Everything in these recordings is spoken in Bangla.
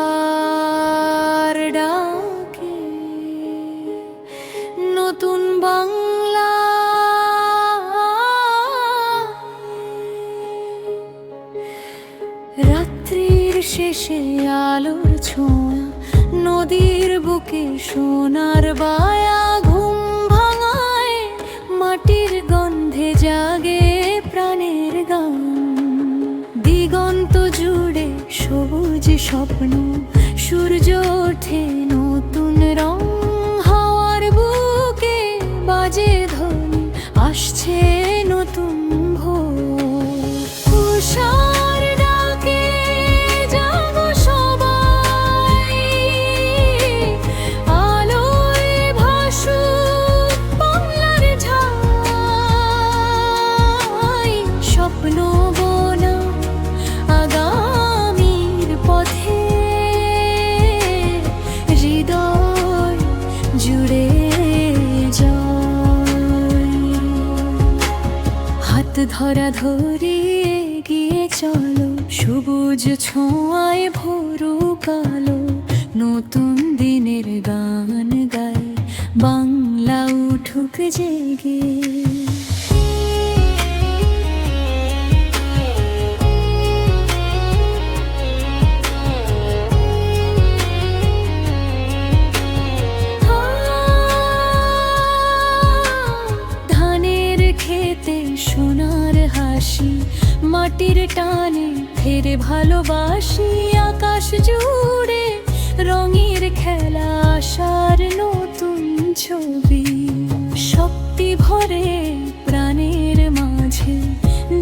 উষার ডাকে নতুন বাংলা রাত্রির শেষে আলোর ছোঁয়া নদীর বুকে সোনার বায়া ঘুম ভাঙায় মাটির গন্ধে জাগে প্রাণের গান দিগন্ত জুড়ে সবুজ স্বপ্ন সূর্য ওঠে নতুন রং হাওয়ার বুকে বাজে ধ্বনি আসছে নতুন ভোর উষার ডাকে জাগো সবাই আলোয় ভাসুক বাংলার ঠাই স্বপ্ন বোনা আগামীর পথে হৃদয় জুড়ে যায় হাত ধরা ধরে এগিয়ে চলো সবুজ ছোঁয়ায় ভোরু কালো নতুন দিনের গান গায় বাংলা উঠুক জেগে সোনার হাসি মাটির টানে ফেরে ভালোবাসি আকাশ জুড়ে রঙের খেলা আশার নতুন ছবি শক্তি ভরে প্রাণের মাঝে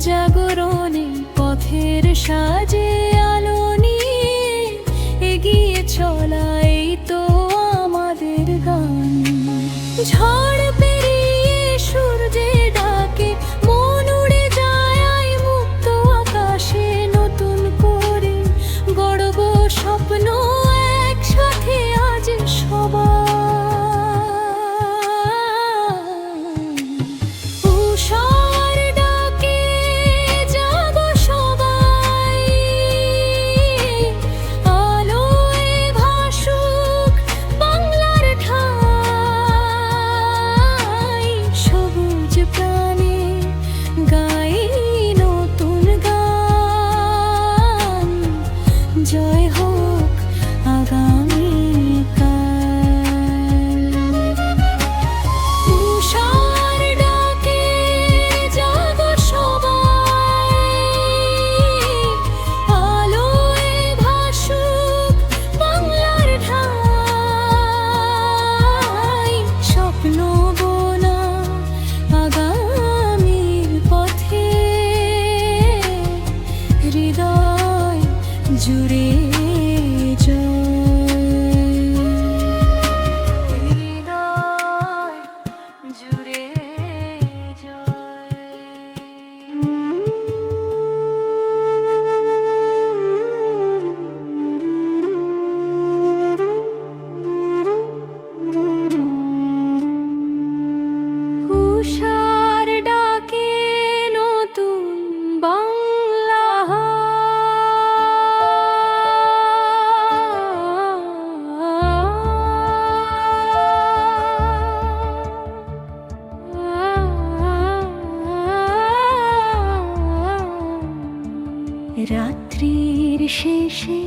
জাগরণে পথের সাজে আলো নিয়ে এগিয়ে চলা এই তো আমাদের গান ঝড় পেরিয়ে সূর্যে ডাকে মন উড়ে যায় মুক্ত আকাশে নতুন করে গড়ব স্বপ্ন একসাথে আজ সবাই উষার ডাকে জাগো সবাই আলোয় ভাসুক বাংলার ঠাই সবুজ প্রাণে গাই নতুন গান জয় হোক আগামীকাল উষার ডাকে জাগো সবাই আলোয় ভাসুক বাংলার ঠাই স্বপ্ন বোনা আগামীর পথে হৃদয় জুড়ে যায় হৃদয় জুড়ে উষার ডাকে নতুন বাংলা রাত্রির শেষে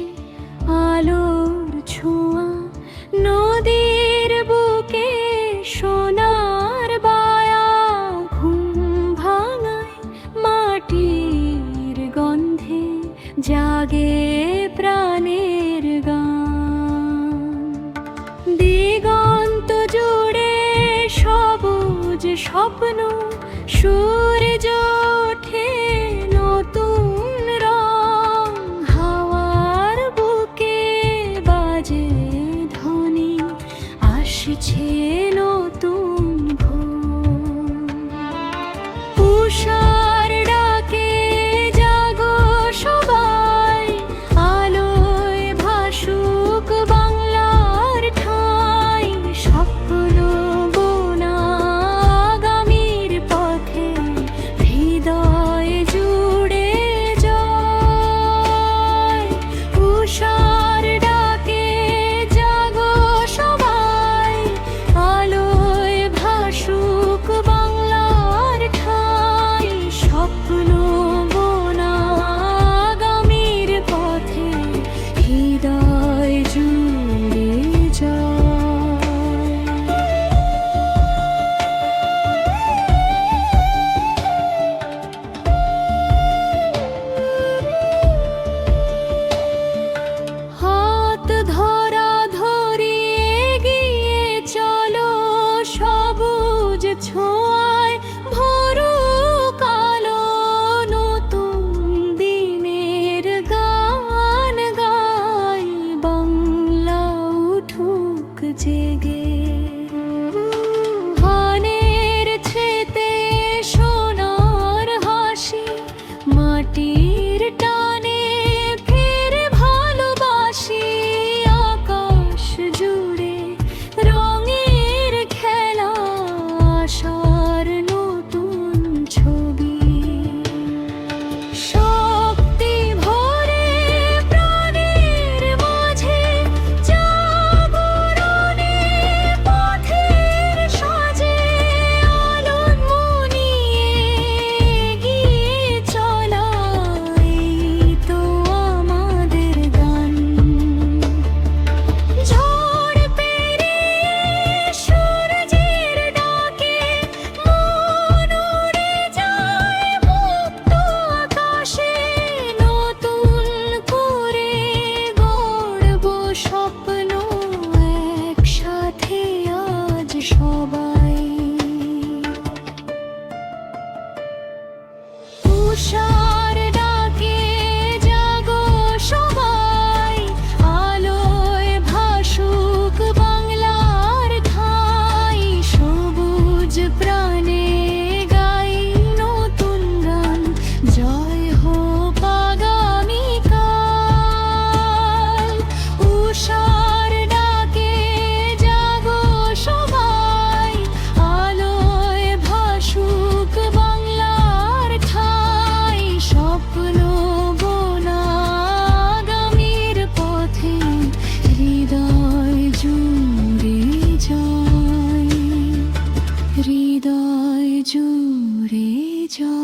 আলোর ছোঁয়া নদীর বুকে সোনার বায়া ঘুম ভাঙায় মাটির গন্ধে জাগে প্রাণের গান দিগন্ত জুড়ে সবুজ স্বপ্ন সূর্য ওঠে নতুন রং হাওয়ার বুকে বাজে ধ্বনি আসছে নতুন ভোর উষার ডাকে জাগো সবাই আলোয় ভাসুক বাংলার ঠাই স্বপ্ন বোনা আগামীর পথে হৃদয় উষার ডাকে জাগো সবাই, আলোয় ভাসুক বাংলার ঠাঁই। সবুজ প্রাণে গাই নতুন গান, জয় হোক আগামীকাল। উষার ডাকে জাগো সবাই, আলোয় ভাসুক বাংলার ঠাঁই। স্বপ্ন বোনা আগামীর পথে, হৃদয় জুড়ে জয়, হৃদয় জুড়ে জয়।